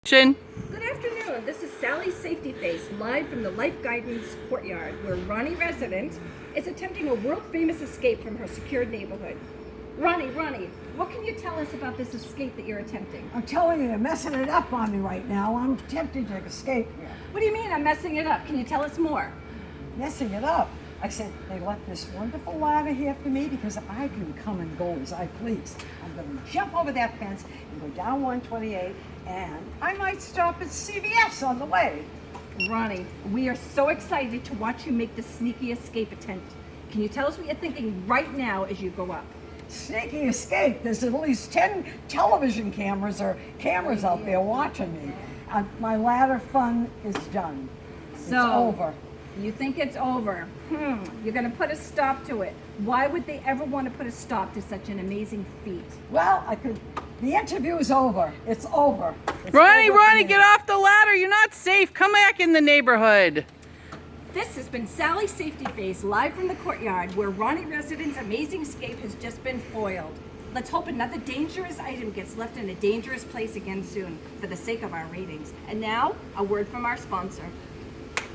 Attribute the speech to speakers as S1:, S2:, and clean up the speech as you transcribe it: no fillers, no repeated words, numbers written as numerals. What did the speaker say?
S1: Good
S2: afternoon. This is Sally Safety Face, live from the Life Guidance Courtyard, where Ronnie resident is attempting a world-famous escape from her secured neighborhood. Ronnie, what can you tell us about this escape that you're attempting?
S3: I'm telling you, you're messing it up on me right now. I'm attempting to escape here.
S2: What do you mean I'm messing it up? Can you tell us more?
S3: Messing it up? I said, they left this wonderful ladder here for me because I can come and go as I please. I'm going to jump over that fence and go down 128, and I might stop at CVS on the way.
S2: Ronnie, we are so excited to watch you make this sneaky escape attempt. Can you tell us what you're thinking right now as you go up?
S3: Sneaky escape. There's at least 10 television cameras or cameras out there watching me. My ladder fun is done. It's over.
S2: You think it's over? You're going to put a stop to it. Why would they ever want to put a stop to such an amazing feat?
S3: Well, the interview is over. It's over.
S1: Ronnie, get off the ladder. You're not safe. Come back in the neighborhood.
S2: This has been Sally Safety Face, live from the courtyard, where Ronnie resident's amazing escape has just been foiled. Let's hope another dangerous item gets left in a dangerous place again soon, for the sake of our ratings. And now, a word from our sponsor.